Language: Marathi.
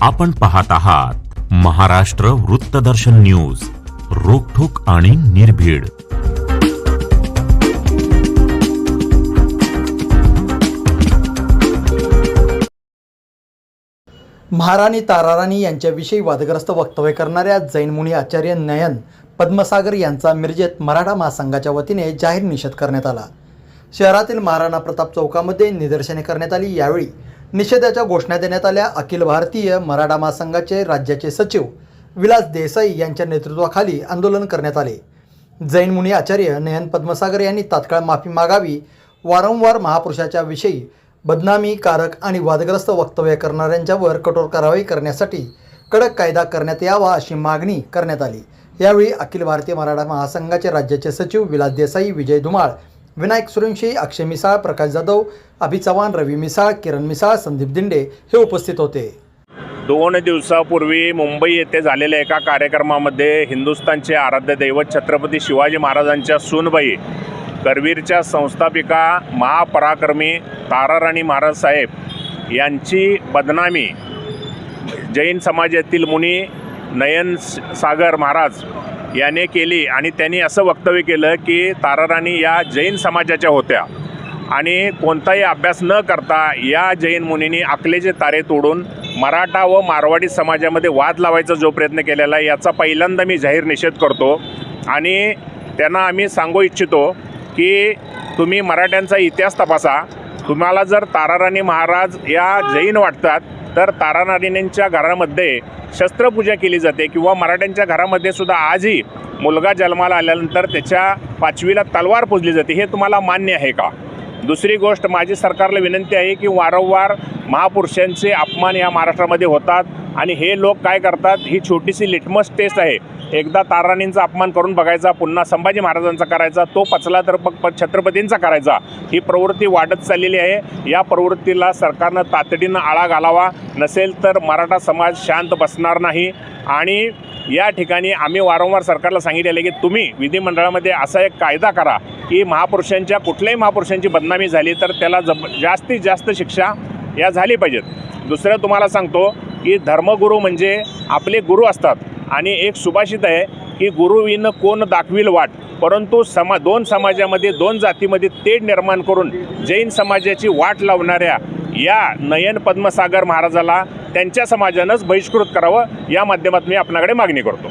आपण पाहत आहात महाराष्ट्र वृत्तदर्शन न्यूज, रोखठोक आणि निर्भीड. महाराणी ताराराणी यांच्याविषयी वादग्रस्त वक्तव्य करणाऱ्या जैन मुनी आचार्य नयन पद्मसागर यांचा मिरजेत मराठा महासंघाच्या वतीने जाहीर निषेध करण्यात आला. शहरातील महाराणा प्रताप चौकामध्ये निदर्शने करण्यात आली. यावेळी निषेधाच्या घोषणा देण्यात आल्या. अखिल भारतीय मराठा महासंघाचे राज्याचे सचिव विलास देसाई यांच्या नेतृत्वाखाली आंदोलन करण्यात आले. जैन मुनी आचार्य नयन पद्मसागर यांनी तात्काळ माफी मागावी, वारंवार महापुरुषाच्या विषयी बदनामीकारक आणि वादग्रस्त वक्तव्य करणाऱ्यांच्यावर कठोर कारवाई करण्यासाठी कडक कायदा करण्यात यावा अशी मागणी करण्यात आली. यावेळी अखिल भारतीय मराठा महासंघाचे राज्याचे सचिव विलास देसाई, विजय धुमाळ, विनायक सुरंशी, अक्षय मिसाळ, प्रकाश जाधव, अभि चव्हाण, रवी मिसाळ, किरण मिसाळ, संदीप दिंडे हे उपस्थित होते. 2 दिवसापूर्वी मुंबई येथे झालेल्या एका कार्यक्रमामध्ये हिंदुस्थानचे आराध्य दैवत छत्रपती शिवाजी महाराजांच्या सूनबाई, करवीरच्या संस्थापिका महापराक्रमी ताराराणी महाराज साहेब यांची बदनामी जैन समाजातील मुनी नयन सागर महाराज याने केली आणि त्यांनी असं वक्तव्य केलं की ताराराणी या जैन समाजाच्या होत्या आणि कोणताही अभ्यास न करता या जैन मुनींनी अकलेचे तारे तोडून मराठा व मारवाडी समाजामध्ये वाद लावायचा जो प्रयत्न केलेला आहे याचा पहिल्यांदा मी जाहीर निषेध करतो. आणि त्यांना आम्ही सांगू इच्छितो की तुम्ही मराठ्यांचा इतिहास तपासा. तुम्हाला जर ताराराणी महाराज या जैन वाटतात तर ताराराणींच्या घरामध्ये शस्त्रपूजा केली जाते किंवा मराठ्यांच्या घरामध्ये सुद्धा आजही मुलगा जन्माला आल्यानंतर त्याच्या पाचवीला तलवार पूजली जाते. हे तुम्हाला मान्य आहे का? दुसरी गोष्ट, माझी सरकारला विनंती आहे की वारंवार महापुरुषांचे अपमान या महाराष्ट्रामध्ये होतात आणि हे लोक काय करतात, ही छोटीशी लिटमस टेस्ट आहे. एकदा ताराराणींचा अपमान करून बघायचा, पुन्हा संभाजी महाराजांचा करायचा, तो पचला तर छत्रपतींचा करायचा. ही प्रवृत्ती वाढत चाललेली आहे. या प्रवृत्तीला सरकारनं तातडीनं आळा घालावा, नसेल तर मराठा समाज शांत बसणार नाही. आणि या ठिकाणी आम्ही वारंवार सरकारला सांगितलेलं आहे की तुम्ही विधिमंडळामध्ये असा एक कायदा करा की महापुरुषांच्या कुठल्याही महापुरुषांची बदनामी झाली तर त्याला जास्तीत जास्त शिक्षा या झाली पाहिजेत. दुसरं तुम्हाला सांगतो की धर्मगुरू म्हणजे आपले गुरु असतात आणि एक सुभाषित आहे की गुरुविन कोण दाखविल वाट, परंतु दोन समाजामध्ये, दोन जातीमध्ये तेढ निर्माण करून जैन समाजाची वाट लावणाऱ्या या नयन पद्मसागर महाराजाला त्यांच्या समाजानंच बहिष्कृत करावं, या माध्यमात मी आपल्याकडे मागणी करतो.